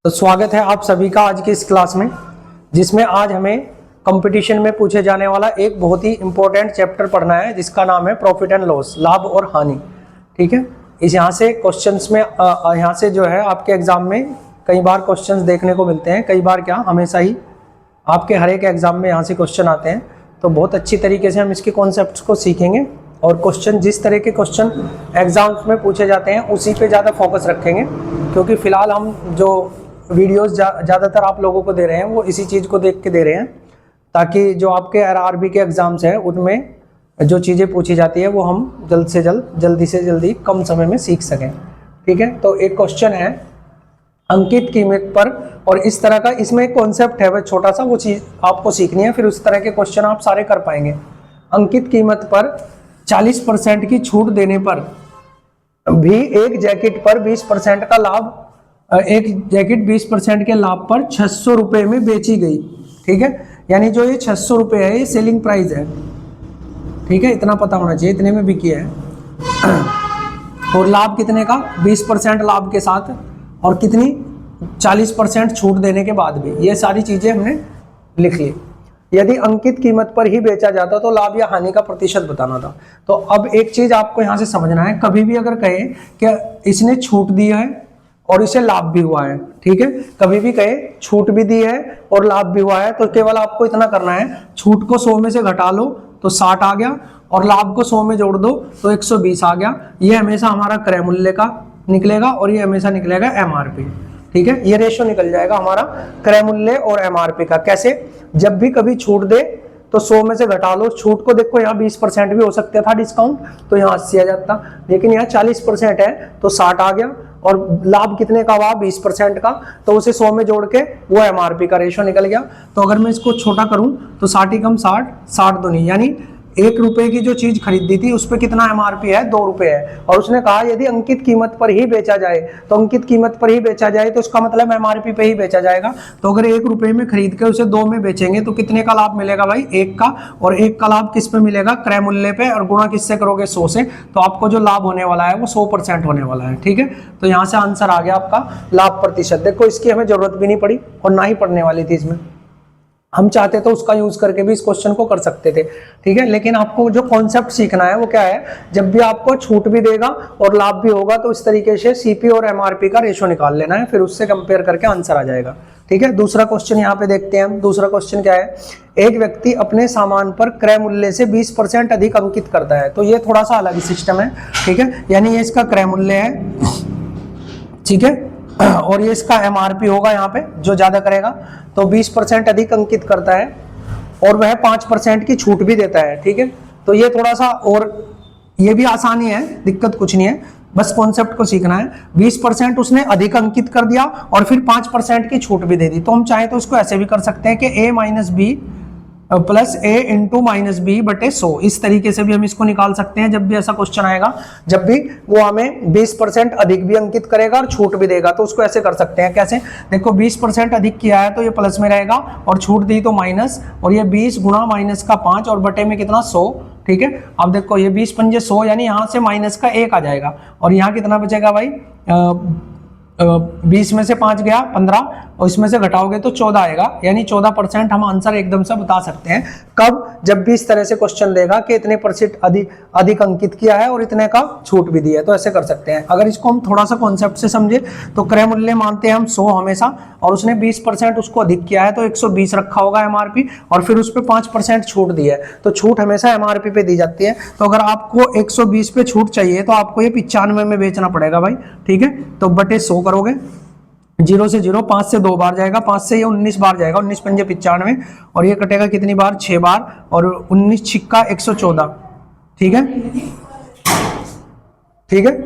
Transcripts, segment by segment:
तो स्वागत है आप सभी का आज की इस क्लास में, जिसमें आज हमें कंपटीशन में पूछे जाने वाला एक बहुत ही इंपॉर्टेंट चैप्टर पढ़ना है, जिसका नाम है प्रॉफिट एंड लॉस, लाभ और हानि। ठीक है, इस यहाँ से क्वेश्चंस में यहाँ से जो है आपके एग्जाम में कई बार क्वेश्चंस देखने को मिलते हैं, कई बार क्या हमेशा ही आपके हर एक एग्जाम में यहाँ से क्वेश्चन आते हैं। तो बहुत अच्छी तरीके से हम इसके कॉन्सेप्ट्स को सीखेंगे और क्वेश्चन जिस तरह के क्वेश्चन एग्जाम्स में पूछे जाते हैं उसी पे ज़्यादा फोकस रखेंगे, क्योंकि फिलहाल हम जो वीडियोस ज़्यादातर आप लोगों को दे रहे हैं वो इसी चीज़ को देख के दे रहे हैं, ताकि जो आपके आरआरबी के एग्ज़ाम्स हैं उनमें जो चीज़ें पूछी जाती है वो हम जल्दी से जल्दी कम समय में सीख सकें। ठीक है, तो एक क्वेश्चन है अंकित कीमत पर, और इस तरह का इसमें एक कॉन्सेप्ट है वह छोटा सा, वो चीज़ आपको सीखनी है, फिर उस तरह के क्वेश्चन आप सारे कर पाएंगे। अंकित कीमत पर 40% की छूट देने पर भी एक जैकेट पर 20% का लाभ, एक जैकेट 20% के लाभ पर 600 रुपये में बेची गई। ठीक है, यानी जो ये 600 रुपये है ये सेलिंग प्राइस है। ठीक है, इतना पता होना चाहिए, इतने में बिकी है। और लाभ कितने का? 20% लाभ के साथ, और कितनी? 40% छूट देने के बाद भी। ये सारी चीजें हमने लिख ली। यदि अंकित कीमत पर ही बेचा जाता तो लाभ या हानि का प्रतिशत बताना था। तो अब एक चीज आपको यहां से समझना है, कभी भी अगर कहे कि इसने छूट दी है और इसे लाभ भी हुआ है, ठीक है, कभी भी कहे छूट भी दी है और लाभ भी हुआ है, तो केवल आपको इतना करना है, छूट को 100 में से घटा लो तो 60 आ गया, और लाभ को 100 में जोड़ दो तो 120 आ गया। ये हमेशा हमारा क्रय मूल्य का निकलेगा और ये हमेशा निकलेगा एमआरपी। ठीक है, ये रेशो निकल जाएगा हमारा क्रय मूल्य और एमआरपी का। कैसे? जब भी कभी छूट दे तो 100 में से घटा लो। छूट को देखो यहाँ 20% भी हो सकता था डिस्काउंट, तो यहाँ 80 आ जाता, लेकिन यहाँ 40% है तो 60 आ गया, और लाभ कितने का हुआ? 20% का, तो उसे 100 में जोड़ के वो एमआरपी का रेशो निकल गया। तो अगर मैं इसको छोटा करूं तो 60 ही कम 60, 60 दूनी, यानी 1 रुपए की जो चीज खरीदी थी उस पर कितना एमआरपी है? 2 रुपए है। और उसने कहा यदि अंकित कीमत पर ही बेचा जाए, तो अंकित कीमत पर ही बेचा जाए तो उसका मतलब एमआरपी पे ही बेचा जाएगा। तो अगर 1 रुपए में खरीद के उसे 2 में बेचेंगे तो कितने का लाभ मिलेगा भाई? 1 का। और 1 का लाभ किस पे मिलेगा? क्रय मूल्य पे, और गुणा किससे करोगे? 100 से। तो आपको जो लाभ होने वाला है वो 100% होने वाला है। ठीक है, तो यहाँ से आंसर आ गया आपका लाभ प्रतिशत। देखो इसकी हमें जरूरत भी नहीं पड़ी और ना ही पढ़ने वाली थी इसमें, हम चाहते तो उसका यूज करके भी इस क्वेश्चन को कर सकते थे। ठीक है, लेकिन आपको जो कॉन्सेप्ट सीखना है वो क्या है, जब भी आपको छूट भी देगा और लाभ भी होगा तो इस तरीके से सीपी और एमआरपी का रेशो निकाल लेना है, फिर उससे कंपेयर करके आंसर आ जाएगा। ठीक है, दूसरा क्वेश्चन यहाँ पे देखते हैं हम। दूसरा क्वेश्चन क्या है, एक व्यक्ति अपने सामान पर क्रय मूल्य से 20% अधिक अंकित करता है। तो ये थोड़ा सा अलग सिस्टम है। ठीक है, यानी ये इसका क्रय मूल्य है, ठीक है, और ये इसका एमआरपी होगा यहाँ पे जो ज्यादा करेगा, तो 20% अधिक अंकित करता है और वह 5% की छूट भी देता है। ठीक है, तो ये थोड़ा सा, और ये भी आसानी है, दिक्कत कुछ नहीं है, बस कॉन्सेप्ट को सीखना है। 20% उसने अधिक अंकित कर दिया और फिर 5% की छूट भी दे दी। तो हम चाहे तो इसको ऐसे भी कर सकते हैं कि a minus B plus A into minus B बटे 100, इस तरीके से भी हम इसको निकाल सकते हैं। जब भी ऐसा क्वेश्चन आएगा, जब भी वो हमें 20% अधिक भी अंकित करेगा और छूट भी देगा, तो उसको ऐसे कर सकते हैं। कैसे? देखो 20% अधिक किया है तो ये प्लस में रहेगा, और छूट दी तो माइनस, और ये 20 गुणा माइनस का 5 और बटे में कितना? 100। ठीक है, अब देखो ये 20 पंजे 100, यानी यहाँ से माइनस का 1 आ जाएगा, और यहाँ कितना बचेगा भाई? 20 में से 5 गया 15, और इसमें से घटाओगे तो 14 आएगा, यानी 14% हम आंसर एकदम से बता सकते हैं। कब? जब भी इस तरह से क्वेश्चन देगा कि इतने परसेंट अधिक अंकित किया है और इतने का छूट भी दिया है, तो ऐसे कर सकते हैं। अगर इसको हम थोड़ा सा कॉन्सेप्ट से समझे तो क्रय मूल्य मानते हैं हम 100 हमेशा, और उसने 20% उसको अधिक किया है तो 120 रखा होगा एमआरपी, और फिर उस पर 5% छूट दी है, तो छूट हमेशा एमआरपी पे दी जाती है। तो अगर आपको 120 पे छूट चाहिए तो आपको ये 95 में बेचना पड़ेगा भाई। ठीक है, तो बटे 100 करोगे, 0 से 0, 5 से 2 बार जाएगा, 5 से ये 19 बार जाएगा, 19 पंजे 95, और ये कटेगा कितनी बार? 6 बार, और 19 छिक्का 114। ठीक है, ठीक है,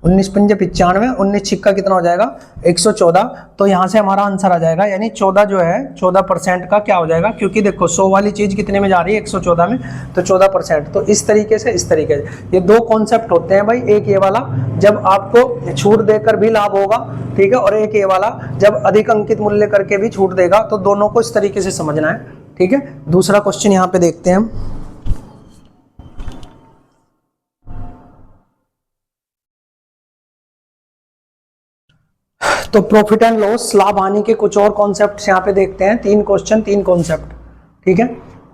19 पंजे 95, 19 छिक्का कितना हो जाएगा? 114। तो यहाँ से हमारा आंसर आ जाएगा, यानी 14 जो है 14% का क्या हो जाएगा, क्योंकि देखो 100 वाली चीज कितने में जा रही है? 114 में, तो 14%। तो इस तरीके से, इस तरीके से ये दो कॉन्सेप्ट होते हैं भाई। एक ये वाला जब आपको छूट देकर भी लाभ होगा, ठीक है, और एक ये वाला जब अधिक अंकित मूल्य करके भी छूट देगा। तो दोनों को इस तरीके से समझना है। ठीक है, दूसरा क्वेश्चन यहाँ पे देखते हैं हम। तो प्रॉफिट एंड लॉस, लाभ हानि के कुछ और कॉन्सेप्ट्स यहाँ पे देखते हैं। 3 क्वेश्चन 3 कॉन्सेप्ट, ठीक है।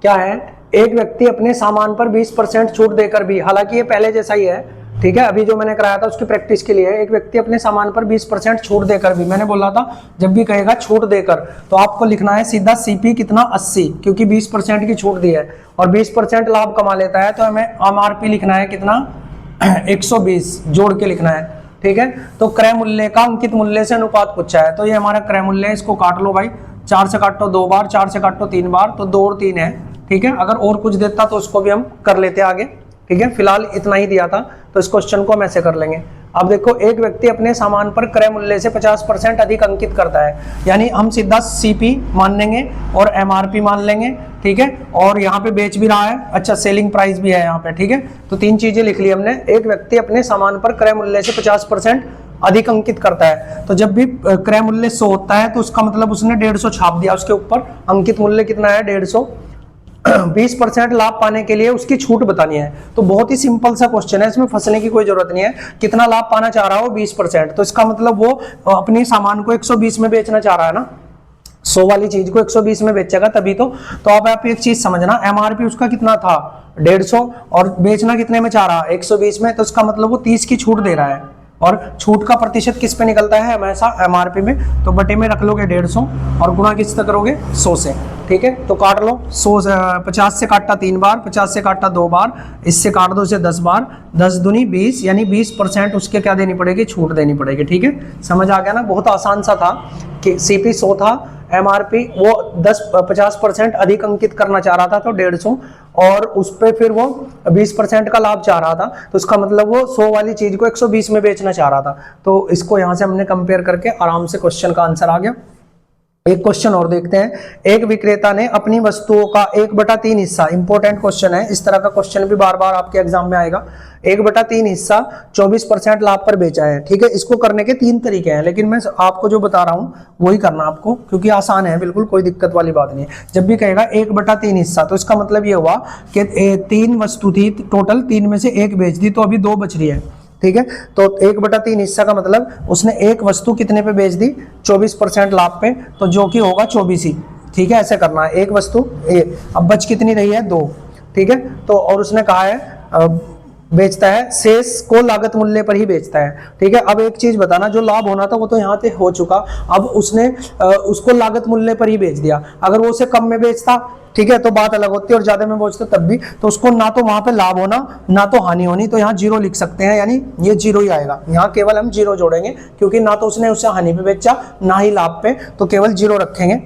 क्या है, एक व्यक्ति अपने सामान पर 20% छूट देकर भी, हालांकि ये पहले जैसा ही है, ठीक है, अभी जो मैंने कराया था उसकी प्रैक्टिस के लिए, एक व्यक्ति अपने सामान पर 20% छूट देकर भी, मैंने बोला था जब भी कहेगा छूट देकर तो आपको लिखना है सीधा सीपी कितना 80, क्योंकि 20% की छूट दी है और 20% लाभ कमा लेता है, तो हमें एमआरपी लिखना है कितना 120 जोड़ के लिखना है, ठीक है। तो क्रय मूल्य का अंकित मूल्य से अनुपात पूछा है, तो ये हमारा क्रय मूल्य है, इसको काट लो भाई, 4 से काटो 2 बार, 4 से काटो 3 बार, तो 2 और 3 है, ठीक है। अगर और कुछ देता तो उसको भी हम कर लेते आगे, ठीक है। फिलहाल इतना ही दिया था तो इस क्वेश्चन को हम ऐसे कर लेंगे। अब देखो, एक व्यक्ति अपने सामान पर क्रय मूल्य से 50% अधिक अंकित करता है, यानी हम सीधा सीपी मान लेंगे और एमआरपी मान लेंगे, ठीक है। और यहाँ पे बेच भी रहा है, अच्छा सेलिंग प्राइस भी है यहाँ पे, ठीक है। तो 3 चीजें लिख ली हमने। एक व्यक्ति अपने सामान पर क्रय मूल्य से 50% अधिक अंकित करता है, तो जब भी क्रय मूल्य 100 होता है तो उसका मतलब उसने 150 छाप दिया उसके ऊपर, अंकित मूल्य कितना है 150, 20% लाभ पाने के लिए उसकी छूट बतानी है। तो बहुत ही सिंपल सा क्वेश्चन है, इसमें फंसने की कोई जरूरत नहीं है। कितना लाभ पाना चाह रहा हो 20%, तो इसका मतलब वो अपनी सामान को 120 में बेचना चाह रहा है ना, 100 वाली चीज को 120 में बेचेगा तभी तो। अब आप एक चीज समझना, एमआरपी उसका कितना था 150 और बेचना कितने में चाह रहा है 120 में, तो इसका मतलब वो 30 की छूट दे रहा है, और छूट का प्रतिशत किस पे निकलता है हमेशा एमआरपी में, तो बटे में रख लोगे 150 और गुणा किस तक करोगे 100 से, ठीक है। तो काट लो 100 50 से काटा 3 बार, 50 से काटा 2 बार, इससे काट दो इसे 10 बार, 10 दूनी 20, यानी 20% उसके क्या देनी पड़ेगी, छूट देनी पड़ेगी, ठीक है। समझ आ गया ना, बहुत आसान सा था कि सीपी 100 था, एमआरपी वो 50% अधिक अंकित करना चाह रहा था तो 150, और उस पर फिर वो 20% का लाभ चाह रहा था, तो उसका मतलब वो 100 वाली चीज को 120 में बेचना चाह रहा था। तो इसको यहां से हमने कंपेयर करके आराम से क्वेश्चन का आंसर आ गया। एक क्वेश्चन और देखते हैं। एक विक्रेता ने अपनी वस्तुओं का 1/3 हिस्सा, इंपॉर्टेंट क्वेश्चन है, इस तरह का क्वेश्चन भी बार बार आपके एग्जाम में आएगा, 1/3 हिस्सा 24% लाभ पर बेचा है, ठीक है। इसको करने के 3 तरीके हैं, लेकिन मैं आपको जो बता रहा हूं वही करना आपको, क्योंकि आसान है बिल्कुल, कोई दिक्कत वाली बात नहीं है। जब भी कहेगा 1/3 हिस्सा, तो इसका मतलब ये हुआ कि 3 वस्तु थी टोटल, 3 में से 1 बेच दी, तो अभी 2 बच रही है, ठीक है। तो 1/3 हिस्सा का मतलब उसने एक वस्तु कितने पे बेच दी 24% लाभ पे, तो जो कि होगा 24 ही, ठीक है। ऐसे करना है, एक वस्तु अब बच कितनी रही है 2, ठीक है। तो और उसने कहा है बेचता है शेष को लागत मूल्य पर ही बेचता है, ठीक है। अब एक चीज बताना, जो लाभ होना था वो तो यहाँ पे हो चुका, अब उसने उसको लागत मूल्य पर ही बेच दिया। अगर वो उसे कम में बेचता, ठीक है, तो बात अलग होती है, और ज्यादा में बेचता तब भी, तो उसको ना तो वहां पे लाभ होना ना तो हानि होनी, तो यहाँ 0 लिख सकते हैं, यानी ये 0 ही आएगा। यहाँ केवल हम 0 जोड़ेंगे, क्योंकि ना तो उसने उसे हानि पे बेचा ना ही लाभ पे, तो केवल 0 रखेंगे।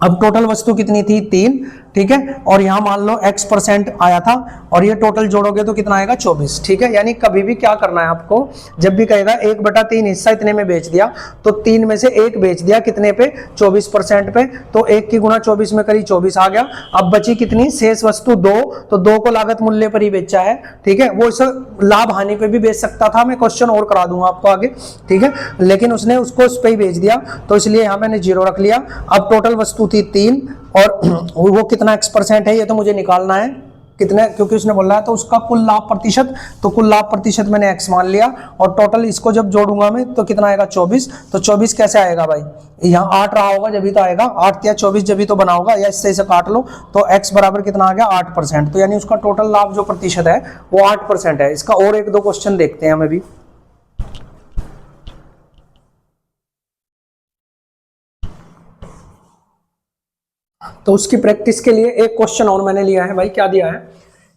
अब टोटल वस्तु कितनी थी 3, ठीक है, और यहाँ मान लो x% आया था, और ये टोटल जोड़ोगे तो कितना आएगा 24, ठीक है। यानी कभी भी क्या करना है आपको, जब भी कहेगा 1/3 हिस्सा इतने में बेच दिया, तो 3 में से 1 बेच दिया कितने पे 24% पे, तो 1 की गुणा 24 में करी 24 आ गया। अब बची कितनी शेष वस्तु 2, तो 2 को लागत मूल्य पर ही बेचा है, ठीक है। वो इसे लाभ हानि पे भी बेच सकता था, मैं क्वेश्चन और करा दूंगा आपको आगे, ठीक है, लेकिन उसने उसको उस पर ही बेच दिया, तो इसलिए यहाँ मैंने 0 रख लिया। अब टोटल वस्तु थी 3, और वो कितना x% है ये तो मुझे निकालना है, कितने, क्योंकि उसने बोला है तो उसका कुल लाभ प्रतिशत, तो कुल लाभ प्रतिशत मैंने x मान लिया, और टोटल इसको जब जोड़ूंगा मैं तो कितना आएगा 24, तो 24 कैसे आएगा भाई, यहाँ 8 रहा होगा जब ही तो आएगा, 8 या 24 जब ही तो बना होगा, या इससे इसे काट लो, तो x बराबर कितना आ गया 8%, तो यानी उसका टोटल लाभ जो प्रतिशत है वो 8% है। इसका और 1-2 क्वेश्चन देखते हैं हम अभी। तो उसकी प्रैक्टिस के लिए एक क्वेश्चन और मैंने लिया है भाई, क्या दिया है,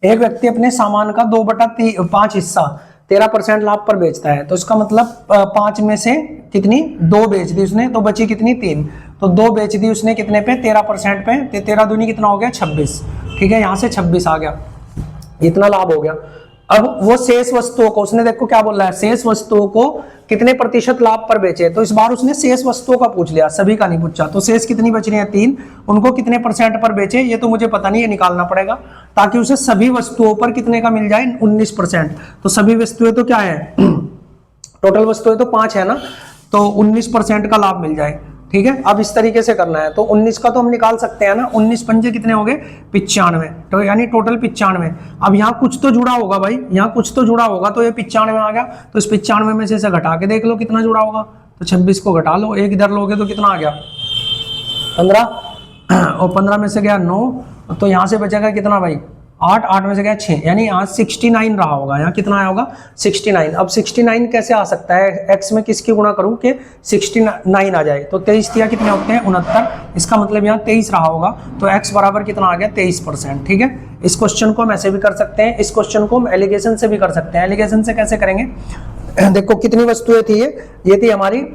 एक व्यक्ति अपने सामान का 2/5 हिस्सा 13% लाभ पर बेचता है, तो इसका मतलब 5 में से कितनी 2 बेच दी उसने, तो बची कितनी 3, तो 2 बेच दी उसने कितने पे 13% पे, 13 दूनी कितना हो गया 26, ठीक है, यहाँ से 26 आ गया, इतना लाभ हो गया। अब वो शेष वस्तुओं को, उसने देखो क्या बोल रहा है, शेष वस्तुओं को कितने प्रतिशत लाभ पर बेचे, तो इस बार उसने शेष वस्तुओं का पूछ लिया, सभी का नहीं पूछा। तो शेष कितनी बच रही है 3, उनको कितने % पर बेचे ये तो मुझे पता नहीं, ये निकालना पड़ेगा, ताकि उसे सभी वस्तुओं पर कितने का मिल जाए 19%। तो सभी वस्तुएं तो क्या है टोटल वस्तुएं तो 5 है ना, तो 19% का लाभ मिल जाए, ठीक है। अब इस तरीके से करना है, तो 19 का तो हम निकाल सकते हैं ना, 19 पंजे कितने हो गए 95, तो यानी टोटल 95। अब यहाँ कुछ तो जुड़ा होगा भाई, यहाँ कुछ तो जुड़ा होगा, तो ये 95 आ गया, तो इस 95 में से घटा के देख लो कितना जुड़ा होगा, तो 26 को घटा लो, एक इधर लोगे तो कितना आ गया 15, और 15 में से गया 9, तो यहाँ से बचेगा कितना भाई 8, 8 में से गया 6, यानी यहाँ 69 रहा होगा। यहाँ कितना आया होगा 69। अब 69 कैसे आ सकता है, x में किसकी गुणा करूँ कि 69 आ जाए, तो 23 दिया कितने होते हैं 69, इसका मतलब यहाँ 23 रहा होगा, तो x बराबर कितना आ गया 23%। ठीक है, इस क्वेश्चन को हम ऐसे भी कर सकते हैं, इस क्वेश्चन को हम एलिगेशन से भी कर सकते हैं। एलिगेशन से कैसे करेंगे, देखो कितनी वस्तुएं थी, ये थी हमारी,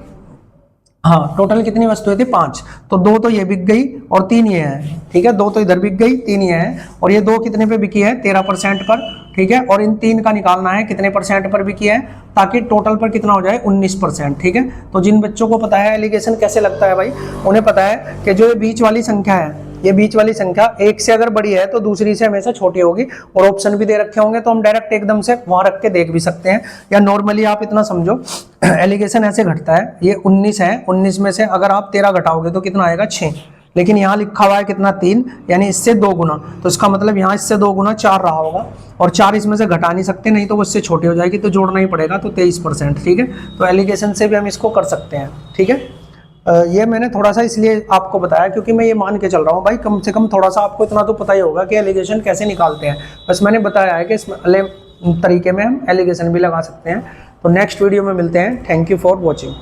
हाँ टोटल कितनी वस्तुएं थी 5, तो 2 तो ये बिक गई और 3 ये है। ठीक है, 2 तो इधर बिक गई, 3 ये है, और ये 2 कितने पे बिकी है 13% पर। ठीक है, और इन 3 का निकालना है कितने % पर बिकी है, ताकि टोटल पर कितना हो जाए 19%। ठीक है, तो जिन बच्चों को पता है एलिगेशन कैसे लगता है भाई, उन्हें पता है कि जो ये बीच वाली संख्या है, ये बीच वाली संख्या एक से अगर बड़ी है तो दूसरी से हमेशा छोटी होगी, और ऑप्शन भी दे रखे होंगे तो हम डायरेक्ट एकदम से वहां रख के देख भी सकते हैं, या नॉर्मली आप इतना समझो एलिगेशन ऐसे घटता है, ये 19 है, 19 में से अगर आप 13 घटाओगे तो कितना आएगा 6, लेकिन यहाँ लिखा हुआ है कितना 3, यानी इससे 2 गुना, तो इसका मतलब यहाँ इससे 2 गुना 4 रहा होगा, और 4 इसमें से घटा नहीं सकते, नहीं तो वो इससे छोटी हो जाएगी, तो जोड़ना ही पड़ेगा, तो 23%। ठीक है, तो एलिगेशन से भी हम इसको कर सकते हैं। ठीक है, ये मैंने थोड़ा सा इसलिए आपको बताया क्योंकि मैं ये मान के चल रहा हूँ भाई, कम से कम थोड़ा सा आपको इतना तो पता ही होगा कि एलिगेशन कैसे निकालते हैं। बस मैंने बताया है कि इस तरीके में हम एलिगेशन भी लगा सकते हैं। तो नेक्स्ट वीडियो में मिलते हैं। Thank you for watching.